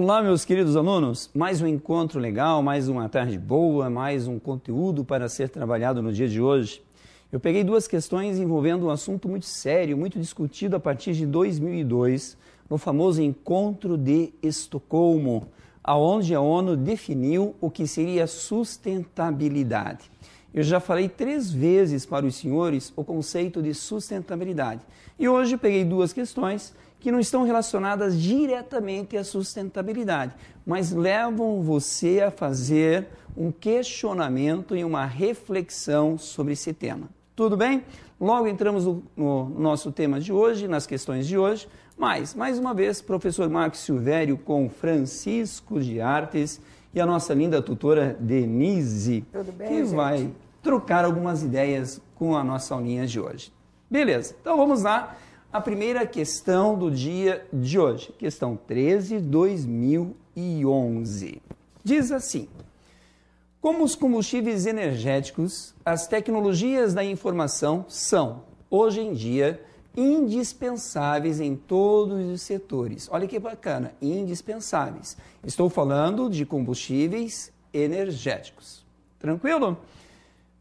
Olá, meus queridos alunos. Mais um encontro legal, mais uma tarde boa, mais um conteúdo para ser trabalhado no dia de hoje. Eu peguei duas questões envolvendo um assunto muito sério, muito discutido a partir de 2002, no famoso Encontro de Estocolmo, aonde a ONU definiu o que seria sustentabilidade. Eu já falei 3 vezes para os senhores o conceito de sustentabilidade. E hoje eu peguei duas questões que não estão relacionadas diretamente à sustentabilidade, mas levam você a fazer um questionamento e uma reflexão sobre esse tema. Tudo bem? Logo entramos no nosso tema de hoje, nas questões de hoje, mas, mais uma vez, professor Marcos Silvério com Francisco de Artes e a nossa linda tutora Denise, que vai trocar algumas ideias com a nossa aulinha de hoje. Beleza, então vamos lá. A primeira questão do dia de hoje, questão 13, 2011. Diz assim: como os combustíveis energéticos, as tecnologias da informação são, hoje em dia, indispensáveis em todos os setores. Olha que bacana, indispensáveis. Estou falando de combustíveis energéticos. Tranquilo?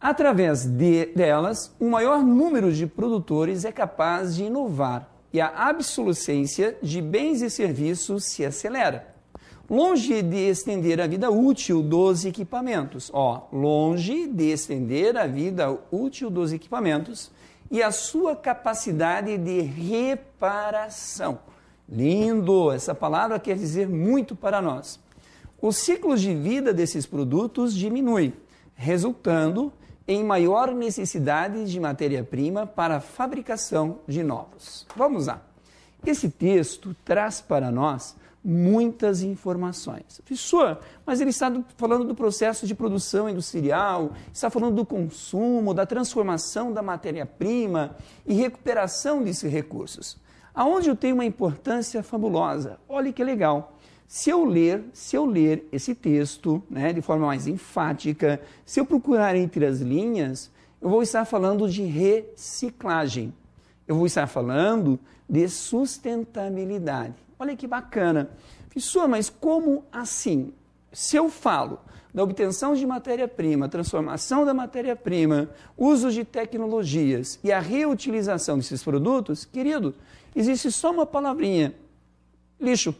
Através delas, um maior número de produtores é capaz de inovar e a obsolescência de bens e serviços se acelera. Longe de estender a vida útil dos equipamentos, longe de estender a vida útil dos equipamentos e a sua capacidade de reparação. Lindo! Essa palavra quer dizer muito para nós. Os ciclos de vida desses produtos diminuem, resultando em maior necessidade de matéria-prima para a fabricação de novos. Vamos lá. Esse texto traz para nós muitas informações. Professor, mas ele está falando do processo de produção industrial, está falando do consumo, da transformação da matéria-prima e recuperação desses recursos. Aonde eu tenho uma importância fabulosa. Olha que legal. Se eu ler esse texto, de forma mais enfática, se eu procurar entre as linhas, eu vou estar falando de reciclagem. Eu vou estar falando de sustentabilidade. Olha que bacana. Professor, mas como assim? Se eu falo da obtenção de matéria-prima, transformação da matéria-prima, uso de tecnologias e a reutilização desses produtos, querido, existe só uma palavrinha: lixo,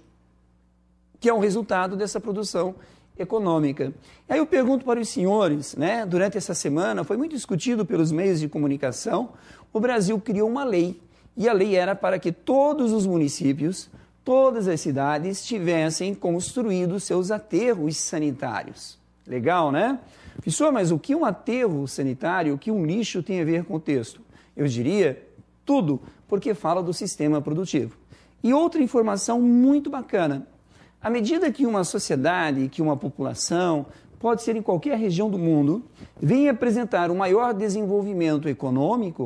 que é o resultado dessa produção econômica. Aí eu pergunto para os senhores, durante essa semana, foi muito discutido pelos meios de comunicação, o Brasil criou uma lei, e a lei era para que todos os municípios, todas as cidades tivessem construído seus aterros sanitários. Legal, né? Professor, mas o que um aterro sanitário, o que um lixo tem a ver com o texto? Eu diria tudo, porque fala do sistema produtivo. E outra informação muito bacana: à medida que uma sociedade, que uma população, pode ser em qualquer região do mundo, vem apresentar um maior desenvolvimento econômico,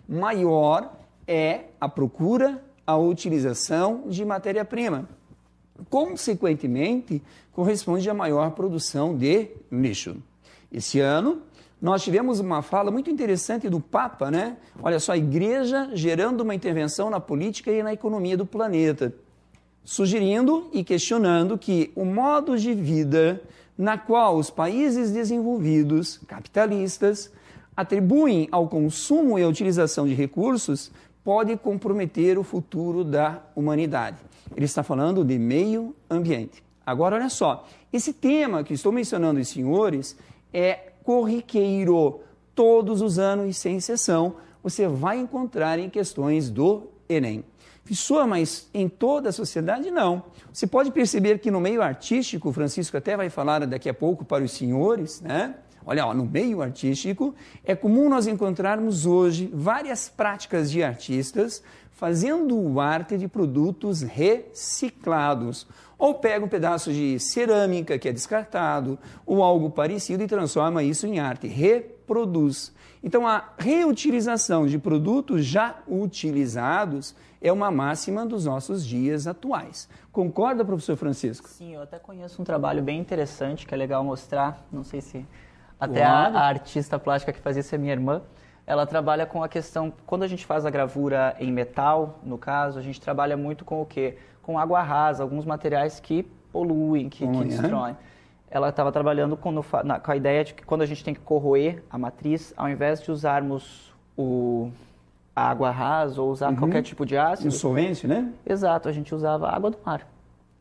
maior é a procura, a utilização de matéria-prima. Consequentemente, corresponde a maior produção de lixo. Esse ano, nós tivemos uma fala muito interessante do Papa, Olha só, a igreja gerando uma intervenção na política e na economia do planeta, sugerindo e questionando que o modo de vida na qual os países desenvolvidos, capitalistas, atribuem ao consumo e à utilização de recursos pode comprometer o futuro da humanidade. Ele está falando de meio ambiente. Agora, olha só, esse tema que estou mencionando aos senhores é corriqueiro. Todos os anos, sem exceção, você vai encontrar em questões do Enem. Professor, mas em toda a sociedade, não. Você pode perceber que no meio artístico, o Francisco até vai falar daqui a pouco para os senhores, Olha, no meio artístico, é comum nós encontrarmos hoje várias práticas de artistas fazendo arte de produtos reciclados. Ou pega um pedaço de cerâmica que é descartado, ou algo parecido e transforma isso em arte, reproduz. Então, a reutilização de produtos já utilizados é uma máxima dos nossos dias atuais. Concorda, professor Francisco? Sim, eu até conheço um trabalho bem interessante, que é legal mostrar, não sei se até a artista plástica que faz isso é minha irmã, Ela trabalha com a questão, quando a gente faz a gravura em metal, no caso, a gente trabalha muito com o quê? Com água rasa, alguns materiais que poluem, que destroem. Ela estava trabalhando com a ideia de que quando a gente tem que corroer a matriz, ao invés de usarmos a água rasa ou usar qualquer tipo de ácido... Um solvente, né? Exato, a gente usava água do mar.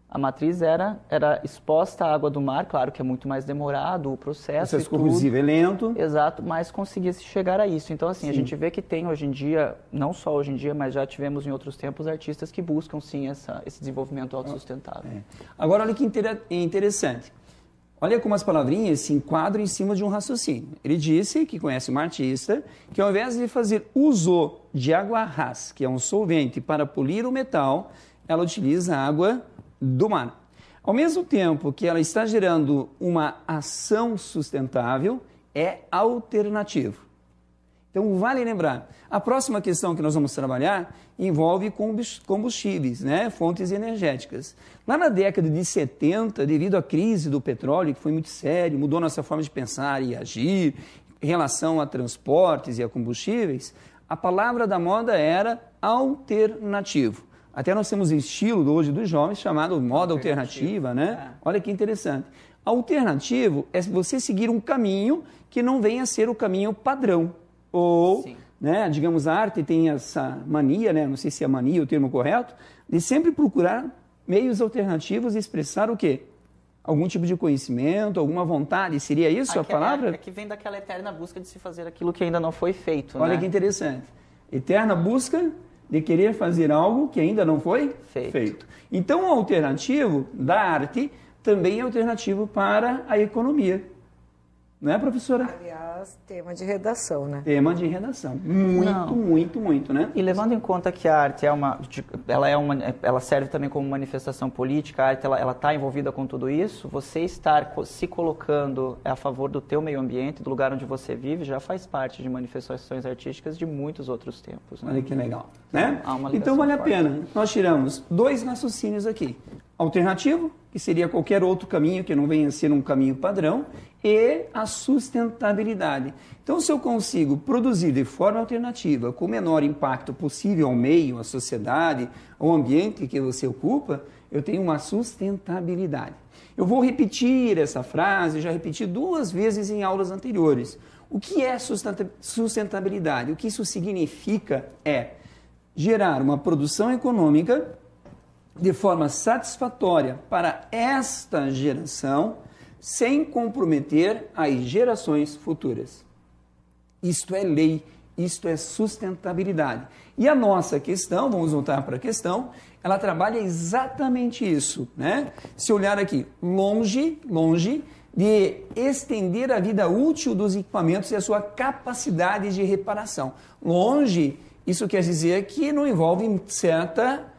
A matriz era exposta à água do mar, claro que é muito mais demorado o processo. O processo corrosivo é lento. Exato, mas conseguia-se chegar a isso. Então, assim, a gente vê que tem hoje em dia, não só hoje em dia, mas já tivemos em outros tempos artistas que buscam, sim, esse desenvolvimento autossustentável. Agora, olha que interessante. Olha como as palavrinhas se enquadram em cima de um raciocínio. Ele disse que conhece uma artista que, ao invés de fazer uso de água rasa, que é um solvente, para polir o metal, ela utiliza água do mar. Ao mesmo tempo que ela está gerando uma ação sustentável, é alternativo. Então, vale lembrar, a próxima questão que nós vamos trabalhar envolve combustíveis, né? Fontes energéticas. Lá na década de 70, devido à crise do petróleo, que foi muito séria, mudou nossa forma de pensar e agir em relação a transportes e a combustíveis, a palavra da moda era alternativo. Até nós temos um estilo hoje dos jovens chamado moda alternativa, né? Olha que interessante. Alternativo é você seguir um caminho que não venha a ser o caminho padrão. Ou, né, digamos, a arte tem essa mania, né? Não sei se é mania o termo correto, de sempre procurar meios alternativos e expressar o quê? Algum tipo de conhecimento, alguma vontade. Seria isso a palavra? É que vem daquela eterna busca de se fazer aquilo que ainda não foi feito. Olha que interessante. Eterna busca de querer fazer algo que ainda não foi feito. Então, o alternativo da arte também é alternativo para a economia. Não é, professora? Aliás, tema de redação, né? Tema de redação. Muito, né? E levando em conta que a arte ela serve também como manifestação política, a arte ela está envolvida com tudo isso, você estar se colocando a favor do teu meio ambiente, do lugar onde você vive, já faz parte de manifestações artísticas de muitos outros tempos. Né? Olha que legal. Né? Então vale a pena. Nós tiramos 2 raciocínios aqui. Alternativo, que seria qualquer outro caminho que não venha a ser um caminho padrão, e a sustentabilidade. Então, se eu consigo produzir de forma alternativa, com o menor impacto possível ao meio, à sociedade, ao ambiente que você ocupa, eu tenho uma sustentabilidade. Eu vou repetir essa frase, já repeti 2 vezes em aulas anteriores. O que é sustentabilidade? O que isso significa é gerar uma produção econômica de forma satisfatória para esta geração, sem comprometer as gerações futuras. Isto é lei, isto é sustentabilidade. E a nossa questão, vamos voltar para a questão, ela trabalha exatamente isso, né? Se olhar aqui, longe de estender a vida útil dos equipamentos e a sua capacidade de reparação. Longe, isso quer dizer que não envolve certa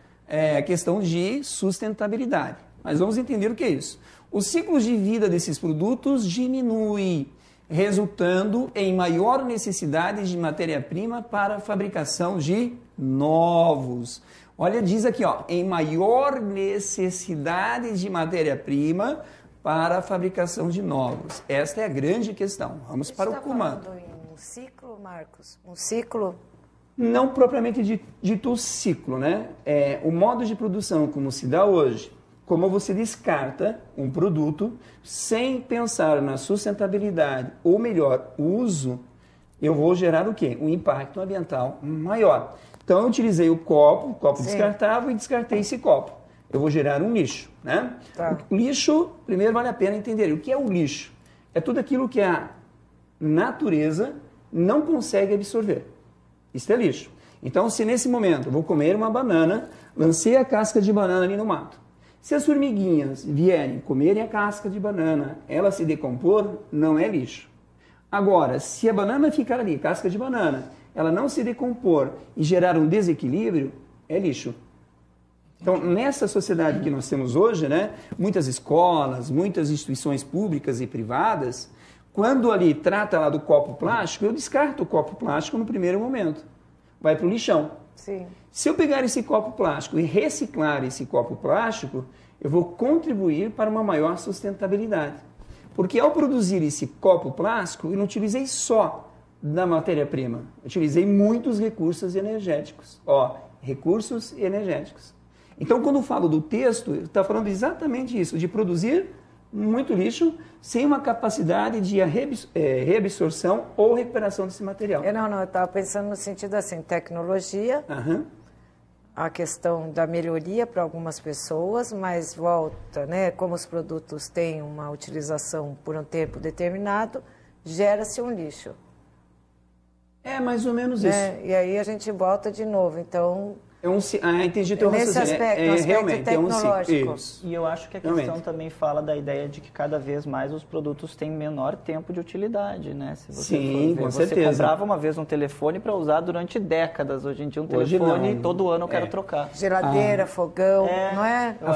questão de sustentabilidade. Mas vamos entender o que é isso. Os ciclos de vida desses produtos diminuem, resultando em maior necessidade de matéria-prima para a fabricação de novos. Olha, diz aqui, ó, em maior necessidade de matéria-prima para a fabricação de novos. Esta é a grande questão. Vamos para o comando. Você está falando em um ciclo, Marcos? Um ciclo? Não propriamente dito o ciclo, né? O modo de produção como se dá hoje, como você descarta um produto sem pensar na sustentabilidade ou melhor uso, eu vou gerar o quê? Um impacto ambiental maior. Então eu utilizei o copo descartável e descartei esse copo. Eu vou gerar um lixo, né? Tá. O lixo, primeiro vale a pena entender o que é o lixo. É tudo aquilo que a natureza não consegue absorver. Isso é lixo. Então, se nesse momento eu vou comer uma banana, lancei a casca de banana ali no mato. Se as formiguinhas vierem comerem a casca de banana, ela se decompor, não é lixo. Agora, se a banana ficar ali, casca de banana, ela não se decompor e gerar um desequilíbrio, é lixo. Então, nessa sociedade que nós temos hoje, né, muitas escolas, muitas instituições públicas e privadas, quando ali trata lá do copo plástico, eu descarto o copo plástico no primeiro momento. Vai para o lixão. Sim. Se eu pegar esse copo plástico e reciclar esse copo plástico, eu vou contribuir para uma maior sustentabilidade. Porque ao produzir esse copo plástico, eu não utilizei só da matéria-prima. Utilizei muitos recursos energéticos. Ó, recursos energéticos. Então, quando eu falo do texto, está falando exatamente isso, de produzir muito lixo sem uma capacidade de reabsorção ou recuperação desse material. Eu estava pensando no sentido assim, tecnologia, a questão da melhoria para algumas pessoas, mas volta, né? Como os produtos têm uma utilização por um tempo determinado, gera-se um lixo. É mais ou menos isso. E aí a gente volta de novo, então... entendi teu nesse raciocínio. aspecto, Realmente, tecnológico. Isso. E eu acho que a questão também fala da ideia de que cada vez mais os produtos têm menor tempo de utilidade, né? Se você Sim, com certeza. Você comprava uma vez um telefone para usar durante décadas. Hoje em dia um telefone todo ano eu quero trocar. Geladeira, fogão, não é? A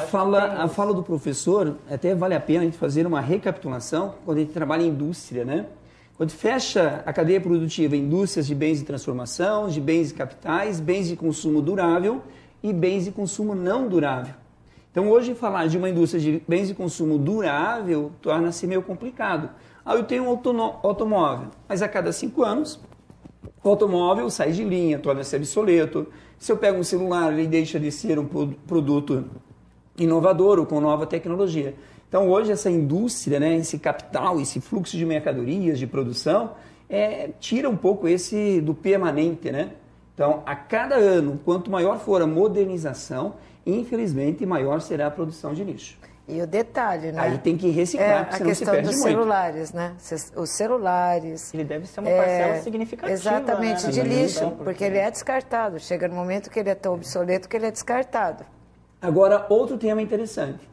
fala do professor, até vale a pena a gente fazer uma recapitulação quando a gente trabalha em indústria, né? Quando fecha a cadeia produtiva, indústrias de bens de transformação, de bens de capitais, bens de consumo durável e bens de consumo não durável. Então, hoje, falar de uma indústria de bens de consumo durável torna-se meio complicado. Eu tenho um automóvel, mas a cada 5 anos, o automóvel sai de linha, torna-se obsoleto. Se eu pego um celular, ele deixa de ser um produto inovador ou com nova tecnologia. Então, hoje, essa indústria, né, esse capital, esse fluxo de mercadorias, de produção, tira um pouco esse do permanente, né? Então, a cada ano, quanto maior for a modernização, infelizmente, maior será a produção de lixo. E o detalhe, né? Aí tem que reciclar, porque senão se perde muito. A questão dos celulares, né? Os celulares... Ele deve ser uma parcela significativa. Exatamente, né? de lixo, porque ele é descartado. Chega no momento que ele é tão obsoleto que ele é descartado. Agora, outro tema interessante.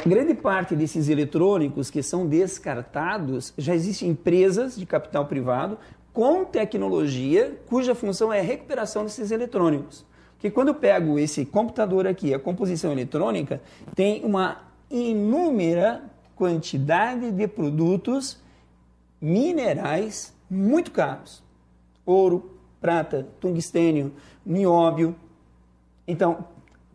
Grande parte desses eletrônicos que são descartados, já existem empresas de capital privado com tecnologia cuja função é a recuperação desses eletrônicos. Porque quando eu pego esse computador aqui, a composição eletrônica, tem uma inúmera quantidade de produtos minerais muito caros. Ouro, prata, tungstênio, nióbio. Então,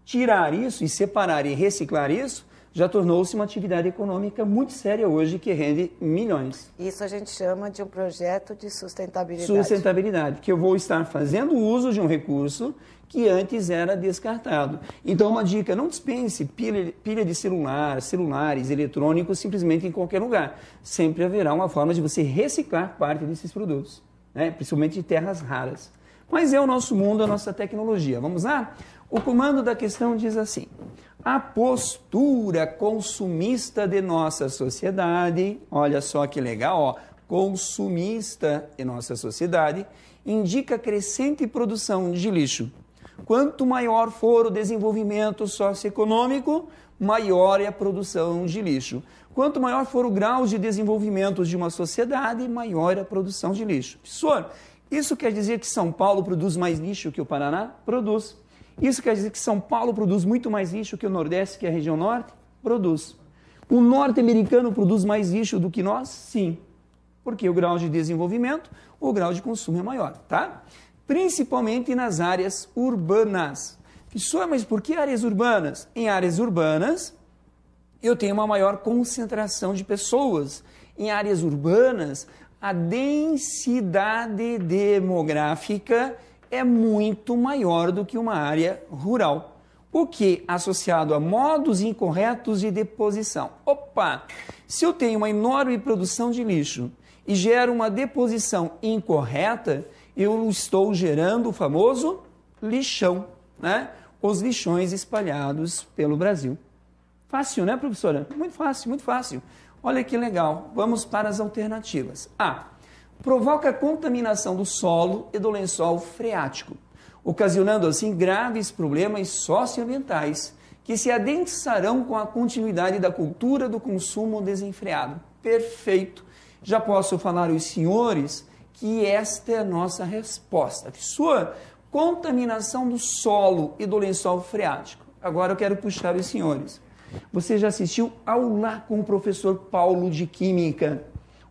tirar isso e separar e reciclar isso já tornou-se uma atividade econômica muito séria hoje que rende milhões. Isso a gente chama de um projeto de sustentabilidade. Sustentabilidade, que eu vou estar fazendo uso de um recurso que antes era descartado. Então, uma dica, não dispense pilha de celulares, eletrônicos, simplesmente em qualquer lugar. Sempre haverá uma forma de você reciclar parte desses produtos, né? Principalmente de terras raras. Mas é o nosso mundo, a nossa tecnologia. Vamos lá? O comando da questão diz assim: a postura consumista de nossa sociedade, olha só que legal, ó, consumista de nossa sociedade, indica crescente produção de lixo. Quanto maior for o desenvolvimento socioeconômico, maior é a produção de lixo. Quanto maior for o grau de desenvolvimento de uma sociedade, maior é a produção de lixo. Professor, isso quer dizer que São Paulo produz mais lixo que o Paraná? Produz. Isso quer dizer que São Paulo produz muito mais lixo que o Nordeste, que é a região Norte? Produz. O norte-americano produz mais lixo do que nós? Sim. Porque o grau de desenvolvimento, o grau de consumo é maior, tá? Principalmente nas áreas urbanas. Mas por que áreas urbanas? Em áreas urbanas, eu tenho uma maior concentração de pessoas. Em áreas urbanas, a densidade demográfica é muito maior do que uma área rural. O que associado a modos incorretos de deposição. Se eu tenho uma enorme produção de lixo e gero uma deposição incorreta, eu estou gerando o famoso lixão, né? Os lixões espalhados pelo Brasil. Fácil, né, professora? Muito fácil, muito fácil. Olha que legal. Vamos para as alternativas. Provoca contaminação do solo e do lençol freático, ocasionando assim graves problemas socioambientais que se adensarão com a continuidade da cultura do consumo desenfreado. Perfeito. Já posso falar aos senhores que esta é a nossa resposta. Sua contaminação do solo e do lençol freático. Agora eu quero puxar os senhores. Você já assistiu Aula com o professor Paulo de Química?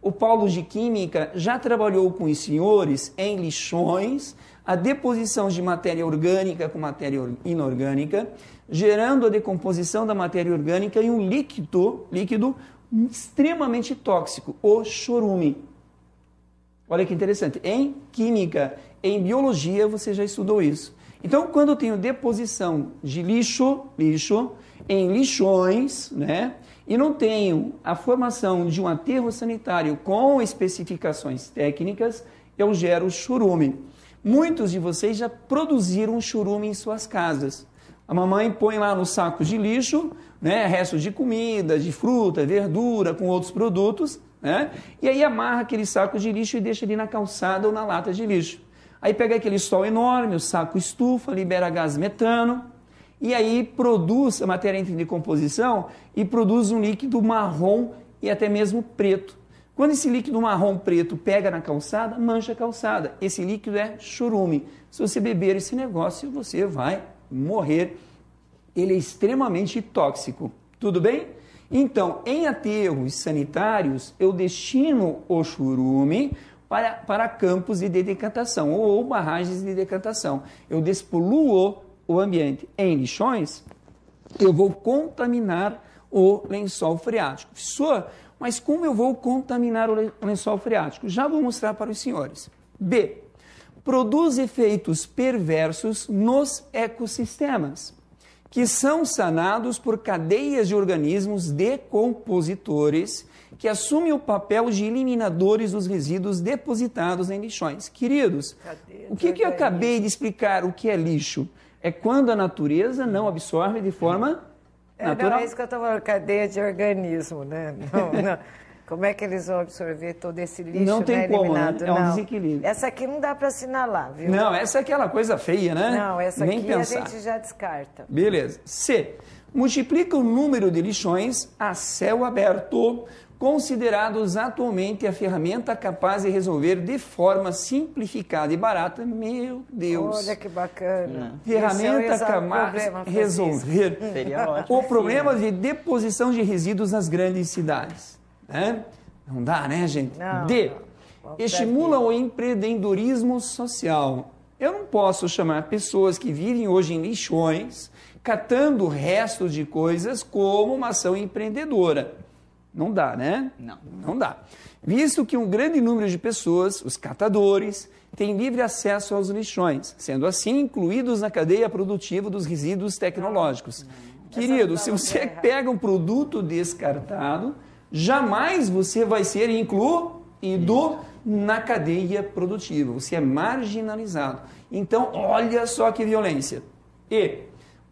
O Paulo de Química já trabalhou com os senhores em lixões, a deposição de matéria orgânica com matéria inorgânica, gerando a decomposição da matéria orgânica em um líquido extremamente tóxico, o chorume. Olha que interessante. Em química, em biologia, você já estudou isso. Então, quando eu tenho deposição de lixo em lixões, né? E não tenho a formação de um aterro sanitário com especificações técnicas, eu gero churume. Muitos de vocês já produziram churume em suas casas. A mamãe põe lá no saco de lixo, né, restos de comida, de fruta, verdura, com outros produtos, né, e aí amarra aquele saco de lixo e deixa ali na calçada ou na lata de lixo. Aí pega aquele sol enorme, o saco estufa, libera gás metano, e aí produz, a matéria entra em decomposição e produz um líquido marrom e até mesmo preto. Quando esse líquido marrom preto pega na calçada, mancha a calçada. Esse líquido é churume. Se você beber esse negócio, você vai morrer. Ele é extremamente tóxico. Tudo bem? Então, em aterros sanitários, eu destino o churume para campos de decantação ou barragens de decantação. Eu despoluo o ambiente. Em lixões, eu vou contaminar o lençol freático. Professor, mas como eu vou contaminar o lençol freático? Já vou mostrar para os senhores. B. Produz efeitos perversos nos ecossistemas, que são sanados por cadeias de organismos decompositores que assumem o papel de eliminadores dos resíduos depositados em lixões. Queridos, o que eu acabei de explicar o que é lixo? É quando a natureza não absorve de forma natural. Não, é isso que eu estou falando, cadeia de organismo, né? Não. Como é que eles vão absorver todo esse lixo, não tem né, como, eliminado? né? É um desequilíbrio. Essa aqui não dá para assinalar, viu? Não, essa é aquela coisa feia, né? Não, essa Nem aqui pensar. a gente já descarta. Beleza. C. Multiplica o número de lixões a céu aberto, considerados atualmente a ferramenta capaz de resolver de forma simplificada e barata. Meu Deus. Olha que bacana. Ferramenta capaz de resolver Seria ótimo. o problema de deposição de resíduos nas grandes cidades. Né? Não dá, né, gente? Não, D. não. Estimula o empreendedorismo social. Eu não posso chamar pessoas que vivem hoje em lixões, catando restos de coisas, como uma ação empreendedora. Não dá, né? Não dá. Visto que um grande número de pessoas, os catadores, têm livre acesso aos lixões, sendo assim incluídos na cadeia produtiva dos resíduos tecnológicos. Querido, se você pega um produto descartado, jamais você vai ser incluído na cadeia produtiva. Você é marginalizado. Então, olha só que violência. E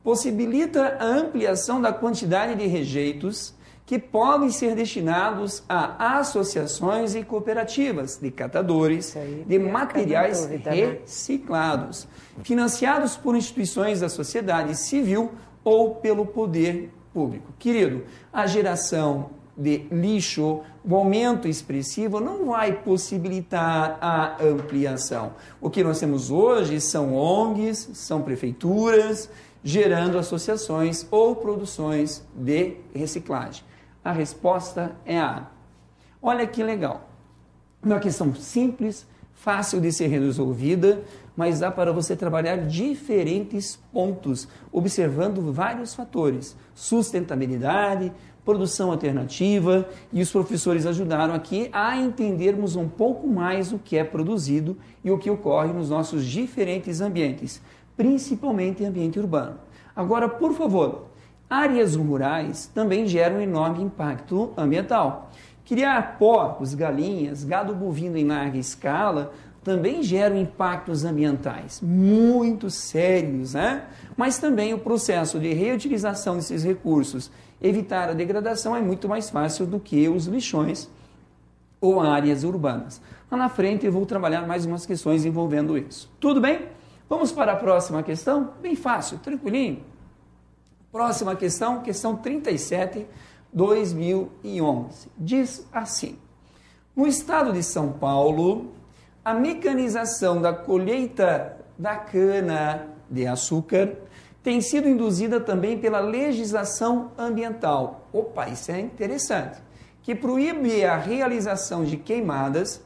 possibilita a ampliação da quantidade de rejeitos que podem ser destinados a associações e cooperativas de catadores de materiais reciclados, financiados por instituições da sociedade civil ou pelo poder público. Querido, a geração de lixo, o aumento expressivo não vai possibilitar a ampliação. O que nós temos hoje são ONGs, são prefeituras, gerando associações ou produções de reciclagem. A resposta é A. Olha que legal. Uma questão simples, fácil de ser resolvida, mas dá para você trabalhar diferentes pontos, observando vários fatores. Sustentabilidade, produção alternativa, e os professores ajudaram aqui a entendermos um pouco mais o que é produzido e o que ocorre nos nossos diferentes ambientes, principalmente em ambiente urbano. Agora, por favor, áreas rurais também geram um enorme impacto ambiental. Criar porcos, galinhas, gado bovino em larga escala também geram impactos ambientais muito sérios, né? Mas também o processo de reutilização desses recursos, evitar a degradação, é muito mais fácil do que os lixões ou áreas urbanas. Lá na frente eu vou trabalhar mais umas questões envolvendo isso. Tudo bem? Vamos para a próxima questão? Bem fácil, tranquilinho. Próxima questão, questão 37, 2011. Diz assim: no estado de São Paulo, a mecanização da colheita da cana-de-açúcar tem sido induzida também pela legislação ambiental. Opa, isso é interessante. Que proíbe a realização de queimadas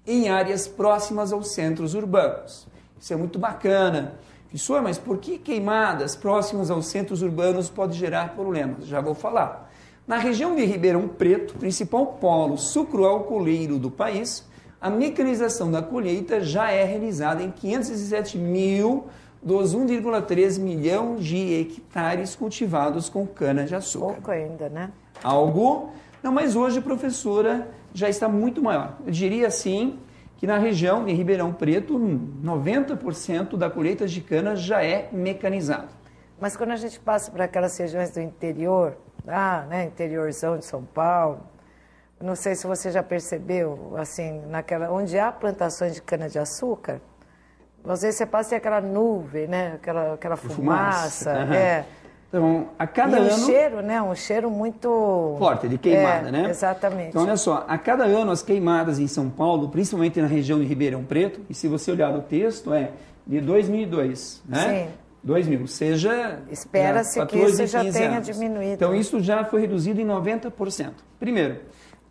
em áreas próximas aos centros urbanos. Isso é muito bacana. Professor, mas por que queimadas próximas aos centros urbanos pode gerar problemas? Já vou falar. Na região de Ribeirão Preto, principal polo sucroalcooleiro do país, a mecanização da colheita já é realizada em 517 mil dos 1,3 milhão de hectares cultivados com cana-de-açúcar. Pouco ainda, né? Algo... Não, mas hoje, professora, já está muito maior. Eu diria assim que na região de Ribeirão Preto, 90% da colheita de cana já é mecanizada. Mas quando a gente passa para aquelas regiões do interior, né, interiorzão de São Paulo, não sei se você já percebeu, assim, onde há plantações de cana-de-açúcar, às vezes você passa e aquela nuvem, né, aquela fumaça. Uhum. Então, a cada ano... cheiro, né? Um cheiro muito... forte, de queimada, né? Exatamente. Então, olha só, a cada ano as queimadas em São Paulo, principalmente na região de Ribeirão Preto, e se você olhar o texto, é de 2002, né? Sim. 2000, seja... Espera-se que isso já tenha diminuído. Então, isso já foi reduzido em 90%. Primeiro,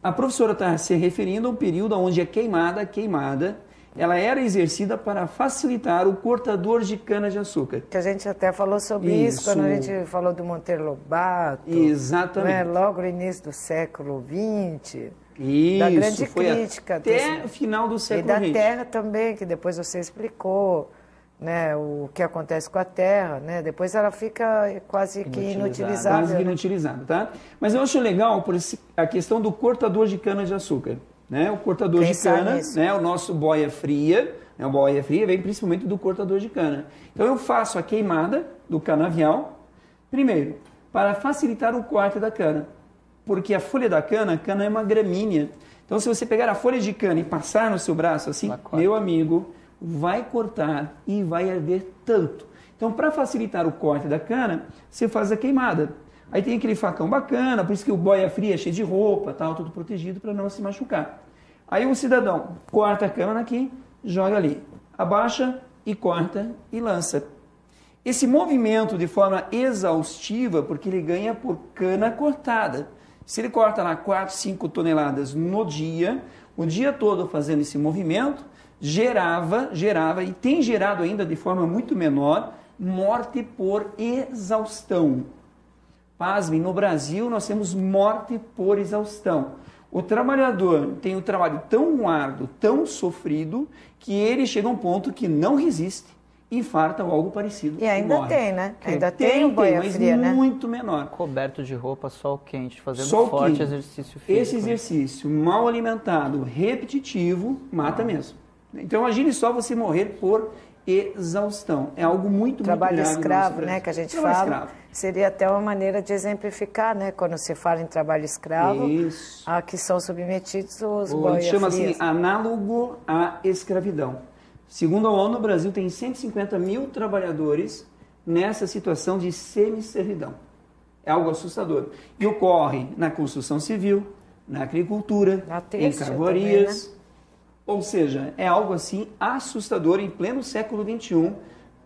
a professora está se referindo a um período onde a queimada, ela era exercida para facilitar o cortador de cana-de-açúcar. Que a gente até falou sobre isso quando a gente falou do Monteiro Lobato. Exatamente. Né? Logo no início do século XX. Isso, da grande foi crítica. Até o final do século XX. E da terra também, que depois você explicou, né, o que acontece com a terra, né? Depois ela fica quase que inutilizável. Quase que inutilizada, tá? Mas eu acho legal por a questão do cortador de cana-de-açúcar. Né? O cortador de cana, né? O nosso boia fria, né? O boia fria vem principalmente do cortador de cana. Então eu faço a queimada do canavial, primeiro, para facilitar o corte da cana, porque a folha da cana, a cana é uma gramínea. Então se você pegar a folha de cana e passar no seu braço assim, meu amigo, vai cortar e vai haver tanto. Então para facilitar o corte da cana, você faz a queimada. Aí tem aquele facão bacana, por isso que o boia fria é cheio de roupa, tal, tudo protegido para não se machucar. Aí o cidadão corta a cana aqui, joga ali, abaixa e corta e lança. Esse movimento de forma exaustiva, porque ele ganha por cana cortada. Se ele corta lá 4, 5 toneladas no dia, o dia todo fazendo esse movimento, gerava e tem gerado ainda de forma muito menor, morte por exaustão. Pasmem, no Brasil nós temos morte por exaustão. O trabalhador tem um trabalho tão árduo, tão sofrido, que ele chega a um ponto que não resiste, infarta ou algo parecido. E ainda morre. Tem, né? Ainda tem o boia fria, mas né? muito menor. Coberto de roupa, sol quente, fazendo sol forte quente. Exercício físico. Esse exercício mal alimentado, repetitivo, mata mesmo. Então imagine só você morrer por exaustão. É algo muito trabalho muito escravo, né, que a gente fala. Escravo. Seria até uma maneira de exemplificar, né, quando se fala em trabalho escravo, a que são submetidos os boia chama frias. assim, análogo à escravidão. Segundo a ONU, o Brasil tem 150 mil trabalhadores nessa situação de semi-servidão. É algo assustador. E ocorre na construção civil, na agricultura, em carvoarias. Também, né? Ou seja, é algo assim assustador em pleno século XXI,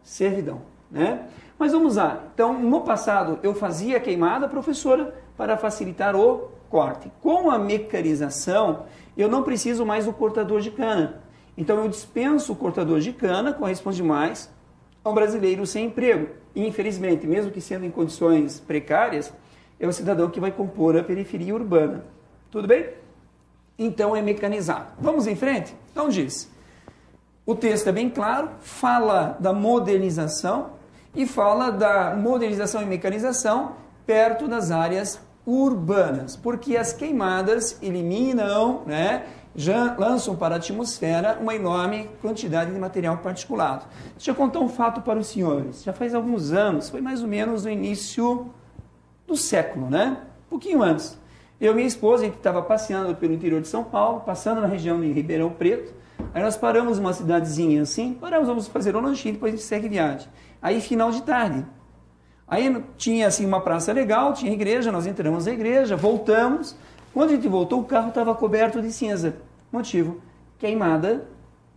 servidão, né? Mas vamos lá. Então, no passado, eu fazia a queimada, professora, para facilitar o corte. Com a mecanização, eu não preciso mais do cortador de cana. Então, eu dispenso o cortador de cana, corresponde mais ao brasileiro sem emprego. E, infelizmente, mesmo que sendo em condições precárias, é o cidadão que vai compor a periferia urbana. Tudo bem? Então, é mecanizado. Vamos em frente? Então, diz. O texto é bem claro, fala da modernização e fala da modernização e mecanização perto das áreas urbanas, porque as queimadas eliminam, né, já lançam para a atmosfera uma enorme quantidade de material particulado. Deixa eu contar um fato para os senhores. Já faz alguns anos, foi mais ou menos no início do século, né? Um pouquinho antes. Eu e minha esposa, a gente estava passeando pelo interior de São Paulo, passando na região de Ribeirão Preto. Aí nós paramos numa cidadezinha assim, vamos fazer um lanchinho, depois a gente segue viagem. Aí final de tarde. Aí tinha assim uma praça legal, tinha igreja, nós entramos na igreja, voltamos. Quando a gente voltou, o carro estava coberto de cinza. Motivo, queimada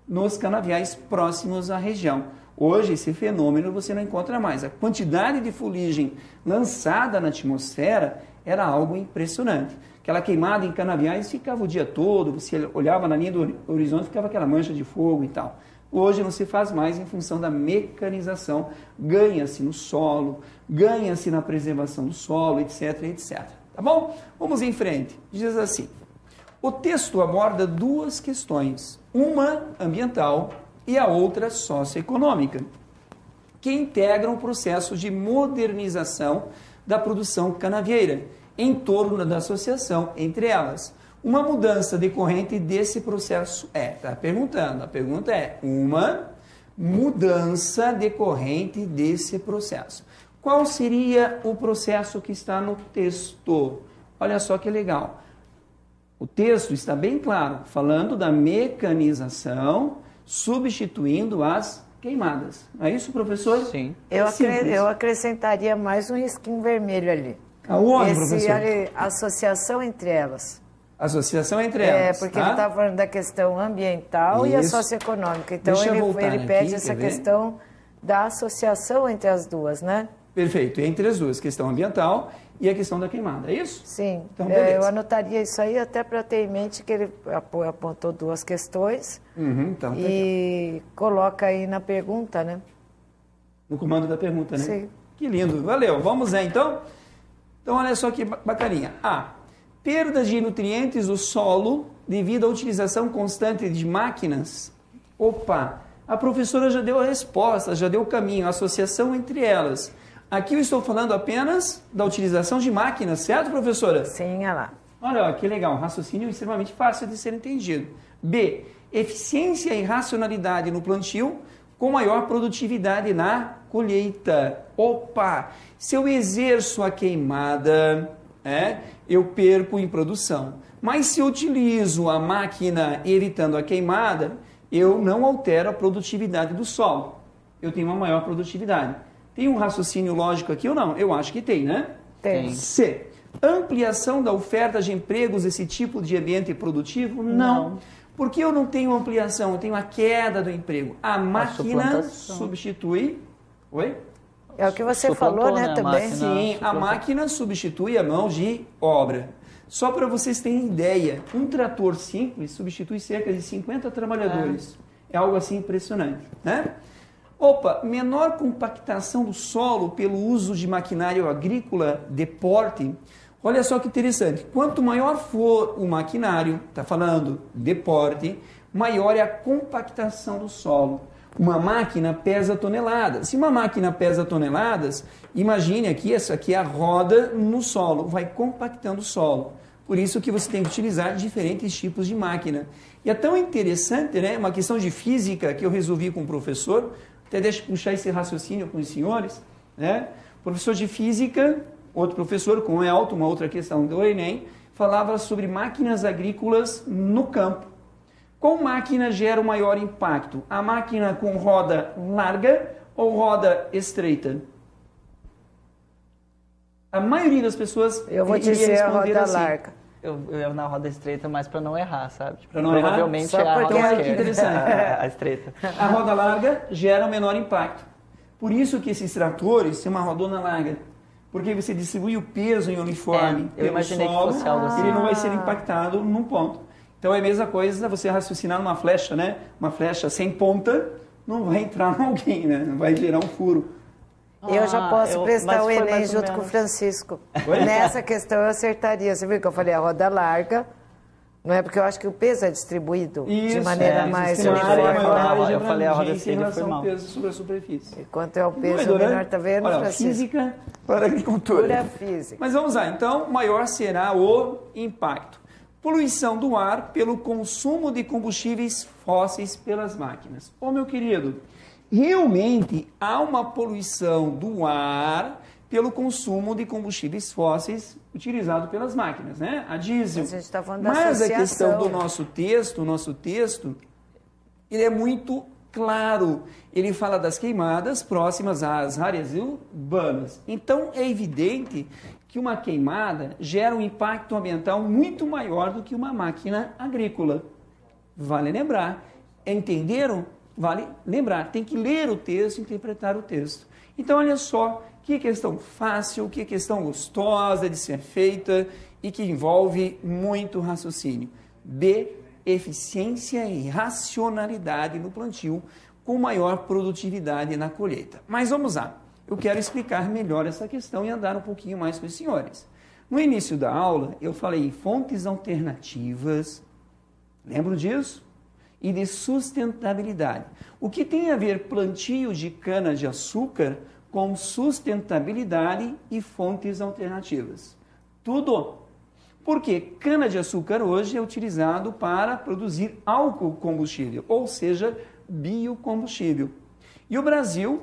nos canaviais próximos à região. Hoje, esse fenômeno você não encontra mais. A quantidade de fuligem lançada na atmosfera era algo impressionante. Aquela queimada em canaviais ficava o dia todo, você olhava na linha do horizonte, ficava aquela mancha de fogo e tal. Hoje não se faz mais em função da mecanização. Ganha-se no solo, ganha-se na preservação do solo, etc, etc. Tá bom? Vamos em frente. Diz assim. O texto aborda duas questões, uma ambiental e a outra socioeconômica, que integram o processo de modernização da produção canavieira, em torno da associação entre elas. Uma mudança decorrente desse processo a pergunta é, uma mudança decorrente desse processo. Qual seria o processo que está no texto? Olha só que legal. O texto está bem claro, falando da mecanização, substituindo as queimadas. É isso, professor? Sim. Eu acrescentaria mais um risquinho vermelho ali. Aonde, professor? Associação entre elas. Associação entre elas. É, porque ele está falando da questão ambiental e a socioeconômica. Então, ele pede essa questão da associação entre as duas, né? Perfeito, entre as duas, questão ambiental e a questão da queimada, é isso? Sim, então, eu anotaria isso aí até para ter em mente que ele apontou duas questões então, e coloca aí na pergunta, né? No comando da pergunta, né? Sim. Que lindo, valeu. Vamos lá, então? Então, olha só que bacaninha. Perda de nutrientes do solo devido à utilização constante de máquinas. Opa, a professora já deu a resposta, já deu o caminho, a associação entre elas. Aqui eu estou falando apenas da utilização de máquinas, certo, professora? Sim, olha lá. Olha, que legal, um raciocínio extremamente fácil de ser entendido. B, eficiência e racionalidade no plantio com maior produtividade na colheita. Opa, se eu exerço a queimada, eu perco em produção. Mas se eu utilizo a máquina evitando a queimada, eu não altero a produtividade do solo. Eu tenho uma maior produtividade. Tem um raciocínio lógico aqui ou não? Eu acho que tem, né? Tem. C. Ampliação da oferta de empregos nesse tipo de ambiente produtivo? Não. Porque eu não tenho ampliação, eu tenho a queda do emprego. A máquina substitui... Oi? É o que você falou, né, também. Sim, a máquina substitui a mão de obra. Só para vocês terem ideia, um trator simples substitui cerca de 50 trabalhadores. É algo assim impressionante, né? Opa, menor compactação do solo pelo uso de maquinário agrícola de porte. Olha só que interessante, quanto maior for o maquinário, está falando de porte, maior é a compactação do solo. Uma máquina pesa toneladas. Se uma máquina pesa toneladas, imagine aqui, essa aqui é a roda no solo, vai compactando o solo. Por isso que você tem que utilizar diferentes tipos de máquina. E é tão interessante, né? Uma questão de física que eu resolvi com o professor, até deixa eu puxar esse raciocínio com os senhores, né? Professor de física, outro professor com o Elton, uma outra questão do Enem, falava sobre máquinas agrícolas no campo. Qual máquina gera o maior impacto? A máquina com roda larga ou roda estreita? A maioria das pessoas eu vou dizer a roda assim. larga. Eu ia na roda estreita, mas para não errar, sabe? Para não provavelmente errar? É a roda esquerda. Interessante. A estreita. A roda larga gera o menor impacto. Por isso que esses tratores têm uma rodona larga. Porque você distribui o peso em uniforme eu imaginei solo, que fosse algo assim. Ele não vai ser impactado num ponto. Então é a mesma coisa você raciocinar numa flecha, né? Uma flecha sem ponta não vai entrar em alguém, né? Não vai gerar um furo. Eu já posso prestar o Enem junto com o Francisco. Nessa questão eu acertaria. Você viu que eu falei a roda larga, não é porque eu acho que o peso é distribuído de maneira mais uniforme. Eu falei a roda estreita foi mal. Peso sobre a superfície. Enquanto é o peso menor, tá vendo, olha, Francisco? Física para agricultura. Pura física. Mas vamos lá, então, maior será o impacto. Poluição do ar pelo consumo de combustíveis fósseis pelas máquinas. Ô, meu querido, realmente há uma poluição do ar pelo consumo de combustíveis fósseis utilizado pelas máquinas, né? A diesel. Mas a gente está falando da Mas associação. a questão do nosso texto, ele é muito claro. Ele fala das queimadas próximas às áreas urbanas. Então, é evidente que uma queimada gera um impacto ambiental muito maior do que uma máquina agrícola. Vale lembrar. Entenderam? Vale lembrar. Tem que ler o texto e interpretar o texto. Então, olha só, que questão fácil, que questão gostosa de ser feita e que envolve muito raciocínio. B, eficiência e racionalidade no plantio com maior produtividade na colheita. Mas vamos lá. Eu quero explicar melhor essa questão e andar um pouquinho mais com os senhores. No início da aula, eu falei em fontes alternativas, lembram disso? E de sustentabilidade. O que tem a ver plantio de cana-de-açúcar com sustentabilidade e fontes alternativas? Tudo. Porque cana-de-açúcar hoje é utilizado para produzir álcool combustível, ou seja, biocombustível. E o Brasil,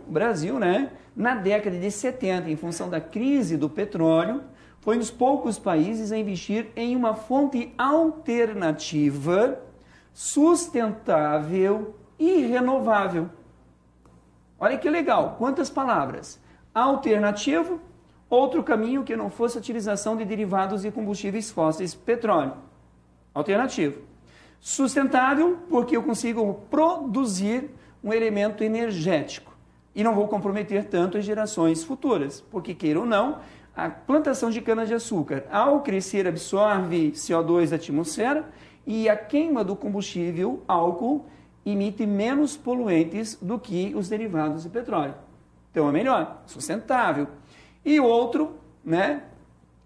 né, na década de 70, em função da crise do petróleo, foi um dos poucos países a investir em uma fonte alternativa, sustentável e renovável. Olha que legal, quantas palavras. Alternativo, outro caminho que não fosse a utilização de derivados e combustíveis fósseis, petróleo. Alternativo. Sustentável, porque eu consigo produzir um elemento energético e não vou comprometer tanto as gerações futuras, porque queira ou não, a plantação de cana-de-açúcar, ao crescer, absorve CO2 da atmosfera e a queima do combustível álcool emite menos poluentes do que os derivados de petróleo. Então é melhor, sustentável. E outro, né,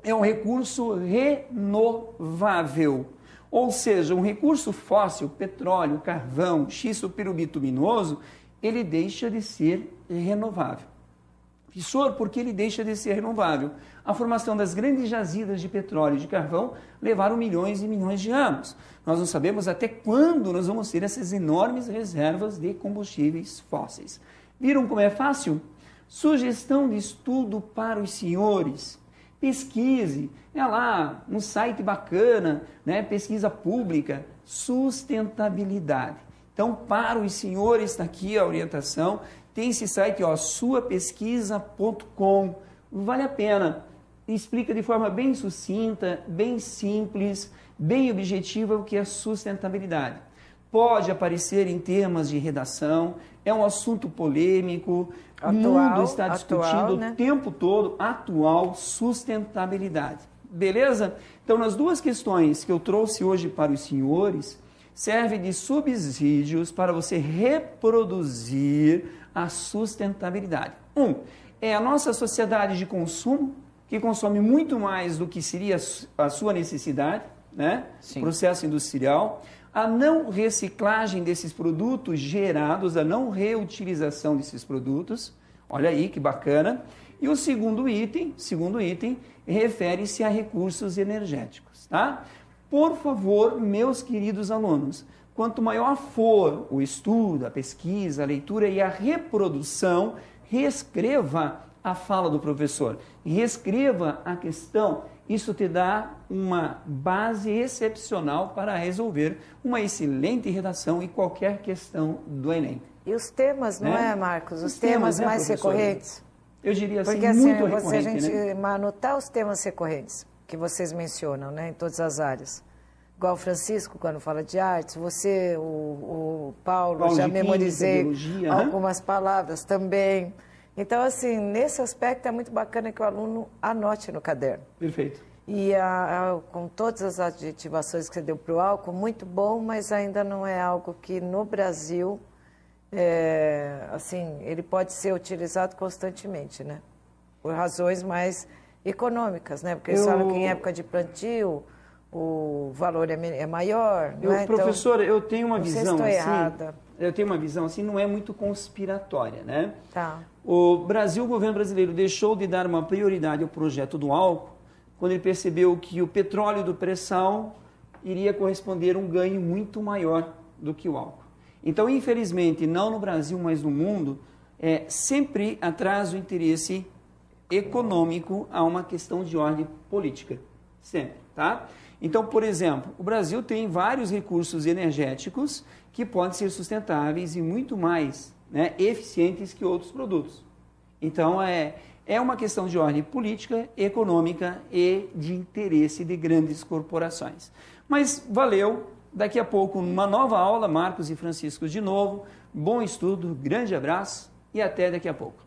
é um recurso renovável. Ou seja, um recurso fóssil, petróleo, carvão, xisto pirubituminato, ele deixa de ser renovável. Professor, por que ele deixa de ser renovável? A formação das grandes jazidas de petróleo e de carvão levaram milhões e milhões de anos. Nós não sabemos até quando nós vamos ter essas enormes reservas de combustíveis fósseis. Viram como é fácil? Sugestão de estudo para os senhores. Pesquise, é lá, um site bacana, né? Pesquisa pública, sustentabilidade. Então, para os senhores, está aqui a orientação, tem esse site, ó, suapesquisa.com, vale a pena, explica de forma bem sucinta, bem simples, bem objetiva o que é sustentabilidade. Pode aparecer em temas de redação, é um assunto polêmico, o mundo está discutindo o tempo todo, atual, sustentabilidade. Beleza? Então, nas duas questões que eu trouxe hoje para os senhores, serve de subsídios para você reproduzir a sustentabilidade. É a nossa sociedade de consumo, que consome muito mais do que seria a sua necessidade, né? Sim. Processo industrial. A não reciclagem desses produtos gerados, a não reutilização desses produtos. Olha aí que bacana. E o segundo item refere-se a recursos energéticos, tá? Por favor, meus queridos alunos, quanto maior for o estudo, a pesquisa, a leitura e a reprodução, reescreva a fala do professor, reescreva a questão. Isso te dá uma base excepcional para resolver uma excelente redação e qualquer questão do Enem. E os temas, não é, Marcos? Os temas mais recorrentes? Eu diria assim, porque, muito recorrente. Porque a gente anotar os temas recorrentes que vocês mencionam, né, em todas as áreas. Igual o Francisco, quando fala de artes, você, o Paulo já memorizei biologia, algumas palavras também. Então, assim, nesse aspecto é muito bacana que o aluno anote no caderno. Perfeito. E com todas as adjetivações que você deu para o álcool, muito bom, mas ainda não é algo que no Brasil, assim, ele pode ser utilizado constantemente, né? Por razões mais econômicas, né? Porque eles falam que em época de plantio o valor é maior. Professora, eu tenho uma visão assim, errada. Eu tenho uma visão assim, não é muito conspiratória, né? Tá. O governo brasileiro deixou de dar uma prioridade ao projeto do álcool quando ele percebeu que o petróleo do pré-sal iria corresponder a um ganho muito maior do que o álcool. Então, infelizmente, não no Brasil, mas no mundo, sempre atrás o interesse econômico a uma questão de ordem política. Sempre, tá? Então, por exemplo, o Brasil tem vários recursos energéticos que podem ser sustentáveis e muito mais, né, eficientes que outros produtos. Então, é uma questão de ordem política, econômica e de interesse de grandes corporações. Mas valeu, daqui a pouco, numa nova aula, Marcos e Francisco de novo. Bom estudo, grande abraço e até daqui a pouco.